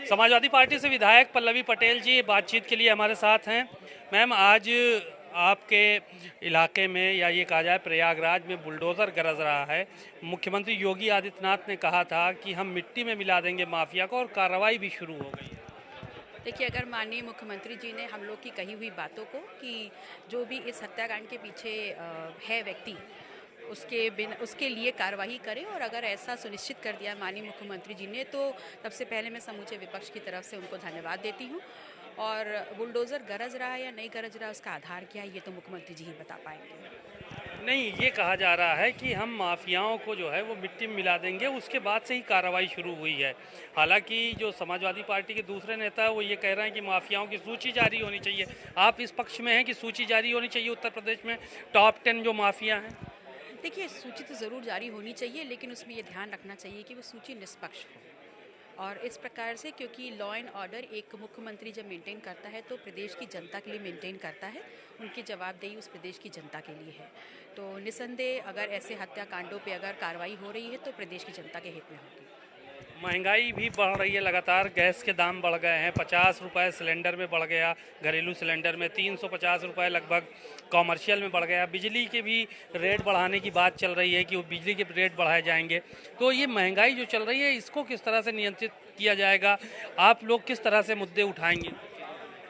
Samajwadi party से विधायक पल्लवी पटेल जी बातचीत के लिए हमारे साथ हैं। मैम, आज आपके इलाके में या ये कहा जाए प्रयागराज में बुलडोज़र गरज रहा है। मुख्यमंत्री योगी आदित्यनाथ ने कहा था कि हम मिट्टी में मिला देंगे माफिया को, और कार्रवाई भी शुरू हो गई है। देखिए, अगर माननीय मुख्यमंत्री जी ने हम लोग की कही हुई बातों को कि जो भी इस हत्याकांड के पीछे है व्यक्ति, उसके लिए कार्रवाई करें, और अगर ऐसा सुनिश्चित कर दिया माननीय मुख्यमंत्री जी ने, तो सबसे पहले मैं समूचे विपक्ष की तरफ से उनको धन्यवाद देती हूँ। और बुलडोज़र गरज रहा है या नहीं गरज रहा, उसका आधार क्या है, ये तो मुख्यमंत्री जी ही बता पाएंगे। नहीं, ये कहा जा रहा है कि हम माफियाओं को जो है वो मिट्टी में मिला देंगे, उसके बाद से ही कार्रवाई शुरू हुई है। हालांकि जो समाजवादी पार्टी के दूसरे नेता है वो ये कह रहे हैं कि माफियाओं की सूची जारी होनी चाहिए। आप इस पक्ष में हैं कि सूची जारी होनी चाहिए उत्तर प्रदेश में टॉप 10 जो माफिया हैं? देखिए, सूची तो ज़रूर जारी होनी चाहिए, लेकिन उसमें ये ध्यान रखना चाहिए कि वो सूची निष्पक्ष हो। और इस प्रकार से, क्योंकि लॉ एंड ऑर्डर एक मुख्यमंत्री जब मेंटेन करता है तो प्रदेश की जनता के लिए मेंटेन करता है, उनकी जवाबदेही उस प्रदेश की जनता के लिए है। तो निसंदेह अगर ऐसे हत्याकांडों पे अगर कार्रवाई हो रही है तो प्रदेश की जनता के हित में होगी। महंगाई भी बढ़ रही है लगातार, गैस के दाम बढ़ गए हैं, 50 रुपये सिलेंडर में बढ़ गया, घरेलू सिलेंडर में 350 रुपये लगभग कॉमर्शियल में बढ़ गया। बिजली के भी रेट बढ़ाने की बात चल रही है कि वो बिजली के रेट बढ़ाए जाएंगे। तो ये महंगाई जो चल रही है, इसको किस तरह से नियंत्रित किया जाएगा? आप लोग किस तरह से मुद्दे उठाएंगे?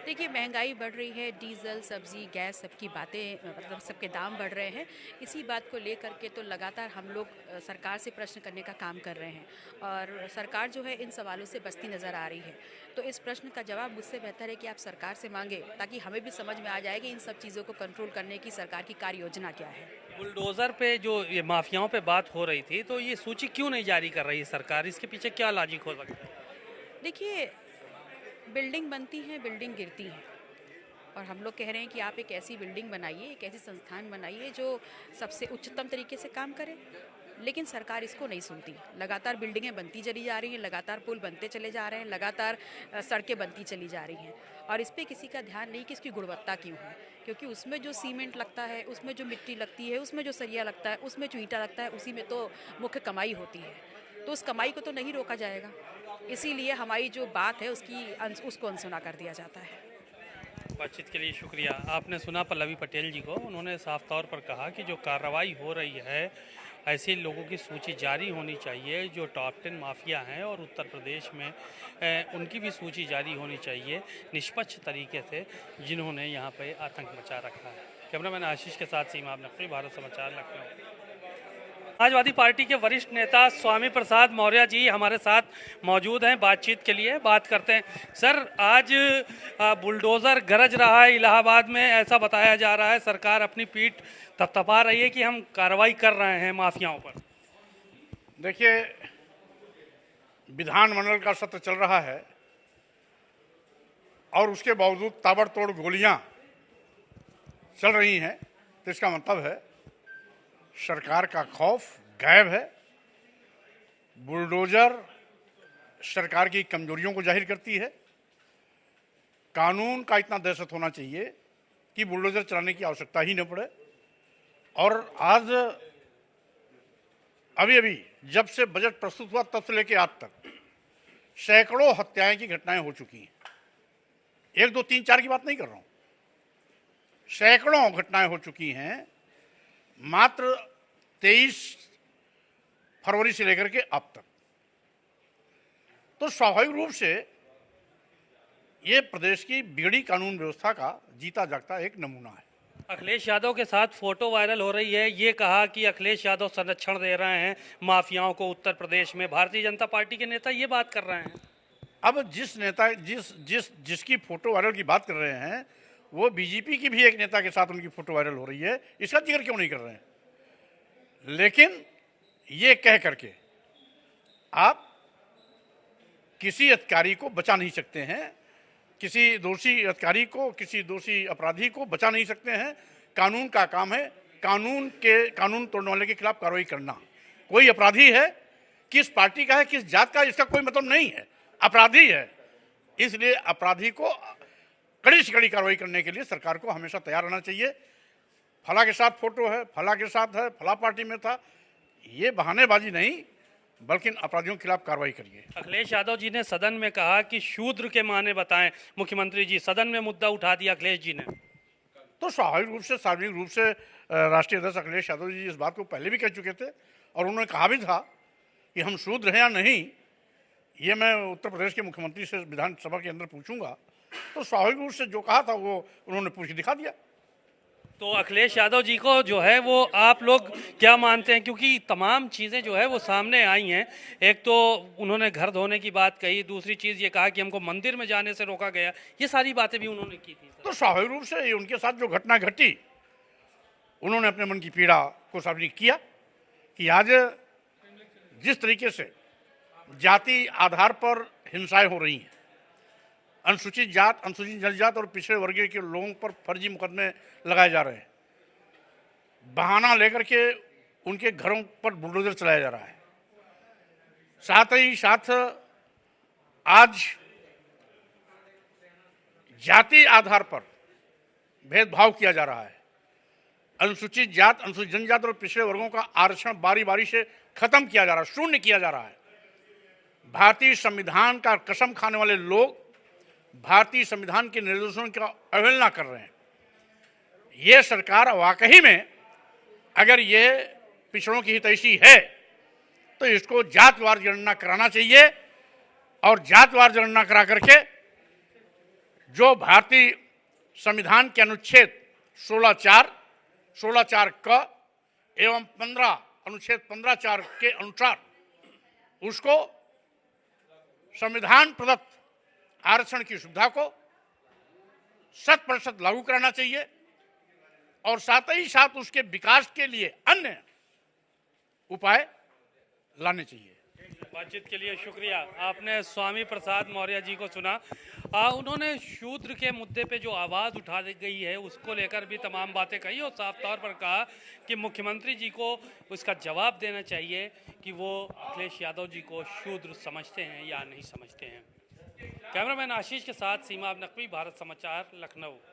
देखिए, महंगाई बढ़ रही है, डीजल, सब्जी, गैस, सबकी बातें, मतलब सबके दाम बढ़ रहे हैं। इसी बात को लेकर के तो लगातार हम लोग सरकार से प्रश्न करने का काम कर रहे हैं, और सरकार जो है इन सवालों से बचती नज़र आ रही है। तो इस प्रश्न का जवाब मुझसे बेहतर है कि आप सरकार से मांगे, ताकि हमें भी समझ में आ जाए कि इन सब चीज़ों को कंट्रोल करने की सरकार की कार्य योजना क्या है। बुलडोज़र पे जो ये माफियाओं पे बात हो रही थी, तो ये सूची क्यों नहीं जारी कर रही है सरकार? इसके पीछे क्या लॉजिक हो सकता है? देखिए, बिल्डिंग बनती है, बिल्डिंग गिरती है, और हम लोग कह रहे हैं कि आप एक ऐसी बिल्डिंग बनाइए, एक ऐसी संस्थान बनाइए जो सबसे उच्चतम तरीके से काम करे। लेकिन सरकार इसको नहीं सुनती। लगातार बिल्डिंगें बनती चली जा रही हैं, लगातार पुल बनते चले जा रहे हैं, लगातार सड़कें बनती चली जा रही हैं, और इस पे किसी का ध्यान नहीं कि इसकी गुणवत्ता क्यों है। क्योंकि उसमें जो सीमेंट लगता है, उसमें जो मिट्टी लगती है, उसमें जो सरिया लगता है, उसमें जो ईंटा लगता है, उसी में तो मुख्य कमाई होती है। तो उस कमाई को तो नहीं रोका जाएगा। इसीलिए हमारी जो बात है उसको अनसुना कर दिया जाता है। बातचीत के लिए शुक्रिया। आपने सुना पल्लवी पटेल जी को, उन्होंने साफ तौर पर कहा कि जो कार्रवाई हो रही है, ऐसे लोगों की सूची जारी होनी चाहिए जो टॉप 10 माफिया हैं, और उत्तर प्रदेश में उनकी भी सूची जारी होनी चाहिए निष्पक्ष तरीके से, जिन्होंने यहाँ पे आतंक मचा रखा है। कैमरामैन आशीष के साथ सीमा नकवी, भारत समाचार, लखनऊ। समाजवादी पार्टी के वरिष्ठ नेता स्वामी प्रसाद मौर्य जी हमारे साथ मौजूद हैं बातचीत के लिए। बात करते हैं सर, आज बुलडोज़र गरज रहा है इलाहाबाद में, ऐसा बताया जा रहा है। सरकार अपनी पीठ थपथपा रही है कि हम कार्रवाई कर रहे हैं माफियाओं पर। देखिए, विधानमंडल का सत्र चल रहा है और उसके बावजूद ताबड़तोड़ गोलियां चल रही हैं, तो इसका मतलब है सरकार का खौफ गायब है। बुलडोजर सरकार की कमजोरियों को जाहिर करती है। कानून का इतना दहशत होना चाहिए कि बुलडोजर चलाने की आवश्यकता ही न पड़े। और आज अभी जब से बजट प्रस्तुत हुआ तब से लेकर आज तक सैकड़ों हत्याएं की घटनाएं हो चुकी हैं। 1, 2, 3, 4 की बात नहीं कर रहा हूं, सैकड़ों घटनाएं हो चुकी हैं मात्र 23 फरवरी से लेकर के अब तक। तो स्वाभाविक रूप से ये प्रदेश की बिगड़ी कानून व्यवस्था का जीता जागता एक नमूना है। अखिलेश यादव के साथ फोटो वायरल हो रही है, ये कहा कि अखिलेश यादव संरक्षण दे रहे हैं माफियाओं को उत्तर प्रदेश में। भारतीय जनता पार्टी के नेता ये बात कर रहे हैं। अब जिस नेता जिसकी फोटो वायरल की बात कर रहे हैं, वो बीजेपी की भी एक नेता के साथ उनकी फोटो वायरल हो रही है, इसका जिक्र क्यों नहीं कर रहे हैं? लेकिन ये कह करके आप किसी अधिकारी को बचा नहीं सकते हैं, किसी दोषी अधिकारी को, किसी दोषी अपराधी को बचा नहीं सकते हैं। कानून का काम है कानून तोड़ने वाले के खिलाफ कार्रवाई करना। कोई अपराधी है, किस पार्टी का है, किस जात का है, इसका कोई मतलब नहीं है, अपराधी है। इसलिए अपराधी को कड़ी से कड़ी कार्रवाई करने के लिए सरकार को हमेशा तैयार रहना चाहिए। फला के साथ फोटो है, फला के साथ है, फला पार्टी में था, ये बहानेबाजी नहीं, बल्कि अपराधियों के खिलाफ कार्रवाई करिए। अखिलेश यादव जी ने सदन में कहा कि शूद्र के माने बताएं मुख्यमंत्री जी, सदन में मुद्दा उठा दिया अखिलेश जी ने। तो स्वाभाविक रूप से सार्वजनिक रूप से राष्ट्रीय अध्यक्ष अखिलेश यादव जी इस बात को पहले भी कह चुके थे और उन्होंने कहा भी था कि हम शूद्र हैं या नहीं, ये मैं उत्तर प्रदेश के मुख्यमंत्री से विधानसभा के अंदर पूछूंगा। तो स्वाभाविक रूप से जो कहा था वो उन्होंने पूछ के दिखा दिया। तो अखिलेश यादव जी को जो है वो आप लोग क्या मानते हैं, क्योंकि तमाम चीज़ें जो है वो सामने आई हैं। एक तो उन्होंने घर धोने की बात कही, दूसरी चीज़ ये कहा कि हमको मंदिर में जाने से रोका गया, ये सारी बातें भी उन्होंने की थी। तो स्वाभाविक रूप से उनके साथ जो घटना घटी, उन्होंने अपने मन की पीड़ा को सार्वजनिक किया कि आज जिस तरीके से जाति आधार पर हिंसाएं हो रही हैं, अनुसूचित जात, अनुसूचित जनजात और पिछड़े वर्ग के लोगों पर फर्जी मुकदमे लगाए जा रहे हैं, बहाना लेकर के उनके घरों पर बुलडोजर चलाया जा रहा है। साथ ही साथ आज जाति आधार पर भेदभाव किया जा रहा है। अनुसूचित जात, अनुसूचित जनजात और पिछड़े वर्गों का आरक्षण बारी बारी से खत्म किया जा रहा है, शून्य किया जा रहा है। भारतीय संविधान का कसम खाने वाले लोग भारतीय संविधान के निर्देशों का अवहेलना कर रहे हैं। ये सरकार वाकई में अगर ये पिछड़ों की हितैषी है तो इसको जातवार जनगणना कराना चाहिए और जातवार जनगणना करा करके जो भारतीय संविधान के अनुच्छेद 16(4), 16(4) क एवं 15 अनुच्छेद 15(4) के अनुसार उसको संविधान प्रदत्त आरक्षण की सुविधा को 100% लागू कराना चाहिए और साथ ही साथ उसके विकास के लिए अन्य उपाय लाने चाहिए। बातचीत के लिए शुक्रिया। आपने स्वामी प्रसाद मौर्य जी को सुना। उन्होंने शूद्र के मुद्दे पे जो आवाज़ उठा दी गई है उसको लेकर भी तमाम बातें कही और साफ तौर पर कहा कि मुख्यमंत्री जी को उसका जवाब देना चाहिए कि वो अखिलेश यादव जी को शूद्र समझते हैं या नहीं समझते हैं। कैमरामैन आशीष के साथ सीमा नकवी, भारत समाचार, लखनऊ।